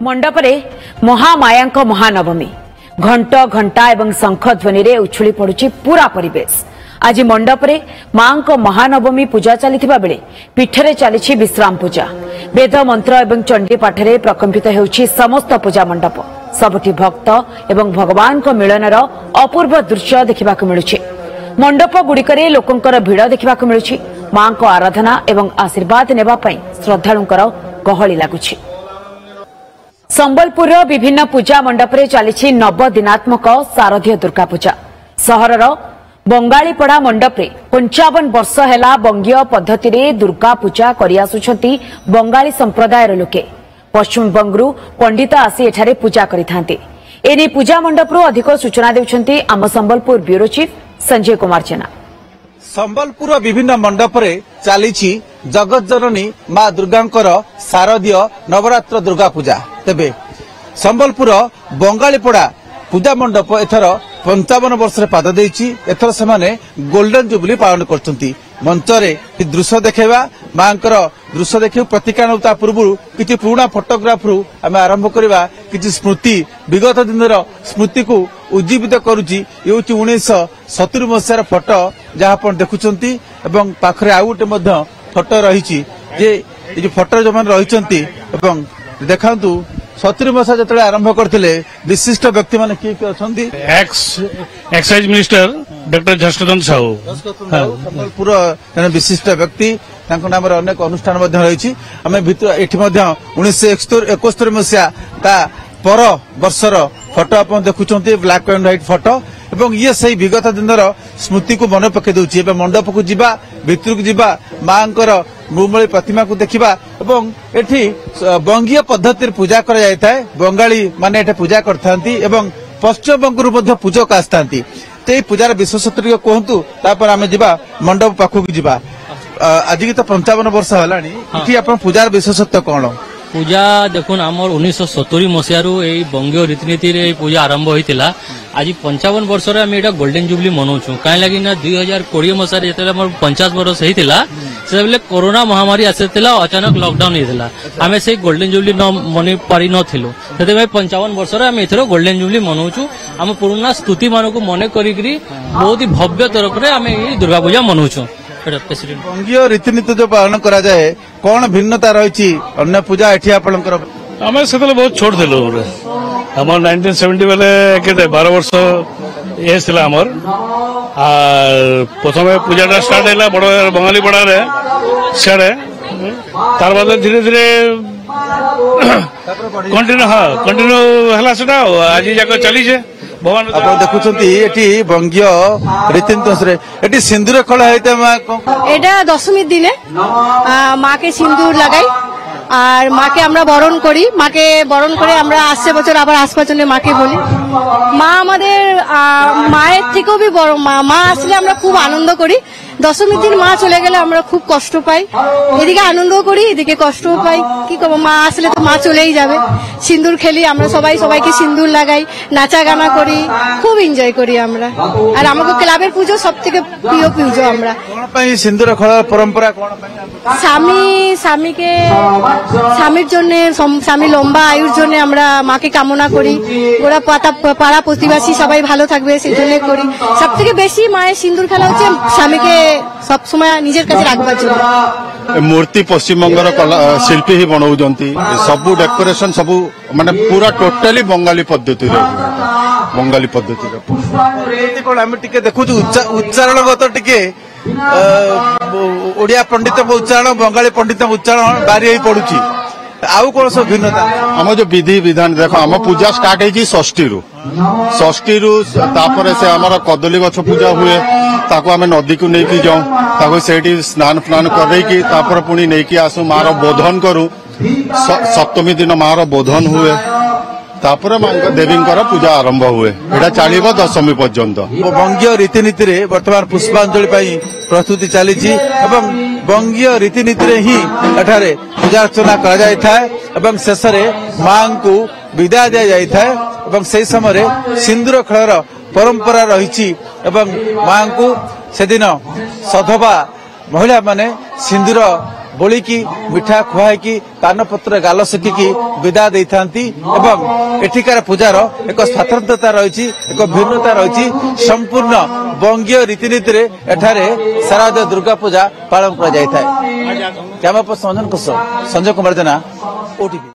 मंडपरे महामाया महानवमी घंट घंटा एवं शंख ध्वनि रे उछुली पड़ुछि पूरा परिवेश। आज मंडपरे मां महानवमी पूजा चलिथिबा बेले पीठरे चलिछि विश्राम पूजा। वेद मंत्र एवं चंडी पाठरे प्रकंपित हेउछि समस्त पूजा मंडप। सबुठी भक्त एवं भगवान को मिलनर अपूर्व दृश्य देखिबाकु मिलुछि। मंडप गुड़िकरे लोकंकर भिड़ देखिबाकु मिलुछि। मां को आराधना एवं आशीर्वाद नेबा पई श्रद्धालुंकर गहली लागुछि। संबलपुर विभिन्न पूजा मंडपरे चलिछि नवदिनात्मक शारदीय दुर्गा पूजा। सहरर बंगालीपड़ा मंडपरे 55 वर्ष हेला बंगीय पद्धति रे दुर्गा पूजा करि आसुछंती बंगाली संप्रदायर लोके। पश्चिमबंगरू पंडित आसी एठारे पूजा करिथांती। एनी पूजा मंडपरू अधिक सूचना देउछंती आम संबलपुर ब्यूरो चीफ संजय कुमार जेना। संबलपुर विभिन्न मंडपरे चलिछि जगत जननी मां दुर्गांकर शारदीय नवरात्र दुर्गा पूजा। तेबे संबलपुर बंगालीपड़ा पूजा मंडप एथर 55 वर्ष पाद देइछि। एथर सेमाने गोल्डन जुबली पालन करछंती। मंचरे दृश्य देखेबा मांकर दृश्य देखि प्रतिकानता पूर्व किछि पुराना फोटोग्राफ रु आमे आरंभ करबा। किछि स्मृति विगत दिनर स्मृति को उज्जीवित करूछि। येउछि 1970 मसियार फोटो जहा आपण देखुछंती एवं पाखरे आ गुटे मध्य फोटो रहिछि जे ए जे फोटो जमान रहिछंती एवं देखंतु 70 मसिया जतले आरंभ करथिले विशिष्ट व्यक्ति माने की अछंती। Excise minister doctor Jaskant Sahu Sambalpur जने विशिष्ट व्यक्ति तांको नाम रे अनेक अनुष्ठान मध्य रहिछि। हमें भितर एठी मध्य 1971 मसिया ता पर वर्षर फोटो आपण देखुछंती ब्लैक एंड व्हाइट फोटो एवं ये सही विगत दिनर स्मृति को मन पके दउछि। एवं मंडप को जिबा भितर को जिबा मांकर मृमली प्रतिमा को देखिबा एवं एठी बंगीय पद्धति पूजा करा जाय थाए। बंगाली माने एठी पूजा करथांती एवं पश्चिम बंगरू मध्य पूजक आस्थांती। ते पूजार विशेषत्व कहंतु तापर आमे जिबा मंडप पाखु की जिबा। आज की तो 55 वर्ष हलानी एठी आपण पूजार विशेषत्व कोन? पूजा देखुन आमर 1970 मसियारू ए बंगीय रीतिनीति रे पूजा आरंभ होइतिला। आज 55 वर्ष रे हम एटा गोल्डन जुबली मनाउछु। काहे लागि ना 2020 मसिया रे जेतले हमर 50 वर्ष हेतिला से बेले कोरोना महामारी आसेतिला अचानक लॉकडाउन हेतिला। हमें से गोल्डन जुबली न मनि पारि न थिलु। सेते में 55 वर्ष रे हम एथरो गोल्डन जुबली मनाउछु। हम पुराना स्तुति मानको मने करिकरी बहुत ही भव्य तरफ रे हम ए दुर्गा पूजा मनाउछु। बंगीय रीतिनीति जो पालन करा जाए कौन भिन्नता रही अन्य पूजा एठी आपनकर? आमे सेतले बहुत छोट देलो हमर 1970 बेले केते 12 वर्ष एज थिला हमर। आ प्रथमे पूजाटा स्टार्ट हैला बड़ बंगाली पड़ा रे सेरे तार बाद धीरे धीरे कंटिन्यू हला सेटा आज जाक चली छे। आप देखुछंती एठी बंगीय रीतिनीति एठी सिंदूर खळ हैते मा এটা দশমীর দিনে মাকে সিঁদুর লাগাই আর মাকে আমরা বরণ করি। মাকে বরণ করে আমরা আসছে বছর আবার আসবার জন্য মাকে বলি। মা আমাদের মায়ের থেকেও বড়। মা আসলে আমরা খুব আনন্দ করি। দশমীর দিন মা চলে গেলে আমরা খুব কষ্ট পাই। এদিকে আনন্দও করি এদিকে কষ্টও পাই। কি করব, মা আসলে তো মা চলেই যাবে। সিঁদুর খেলি আমরা সবাই, সবাইকে সিঁদুর লাগাই, নাচা গানা করি, খুব এনজয় করি আমরা। আর আমাদের ক্লাবের পুজো সবথেকে প্রিয় পুজো। আমরা কোন পাই সিঁদুর খেলার পরম্পরা কোন পাই? স্বামীর জন্য, স্বামী লম্বা আয়ুর জন্য আমরা মাকে কামনা করি। ওরা পাড়া প্রতিবেশী সবাই ভালো থাকবে সেজন্য করি। সবথেকে বেশি মায়ের সিঁদুর খেলা হচ্ছে স্বামীকে सब समय निजर काছে রাখবার জন্য। मूर्ति पश्चिम बंगर शिल्पी ही बनाउजंती। सबु डेकोरेशन सबु माने पूरा टोटली बंगाली पद्धति रे एति कोन हम टिके देखु उच्चारण गत टिके ओडिया पंडित उच्चारण बंगाली पंडित उच्चारण बारी होई पडुची। आउ कोन सब भिन्नता? हम जो विधि विधान देखो हम पूजा स्टार्ट है 60 रु तापर से हमर कदली गछ पूजा हुए। ताको आमे नदी को नेकी जाऊ ताको सेठी स्नान करे कि तापर पुणी नेकी आसु मार बोधन करू। सप्तमी दिन मार बोधन हुए तापर देवींकर पूजा आरंभ हुए। एटा चलिबो दशमी पर्यंत। बंगीय रीतिनीति रे वर्तमान पुष्पांजलि पाई प्रस्तुति चली एवं बंगीय रीतिनीति रे ही एठारे पूजा अर्चना करा जाय थाए एवं शेष रे मां को विदाय दिया जाय थाए एवं से समय सिंदूर खेलर परंपरा रही एवं मां को से दिन सधवा महिला माने सिंदूर बोलिकी मिठा खुआईकी पानपत्र गाल सेकिकी विदा देइथांती एवं एठिकार पूजार एक स्वतंत्रता रही एक भिन्नता रही संपूर्ण बंगीय रीतिनीति रे एठारे शारदीय दुर्गा पूजा पालन कर जाय थाए। कैमरा पर्सन संजय कुमार जेना, ओटीवी।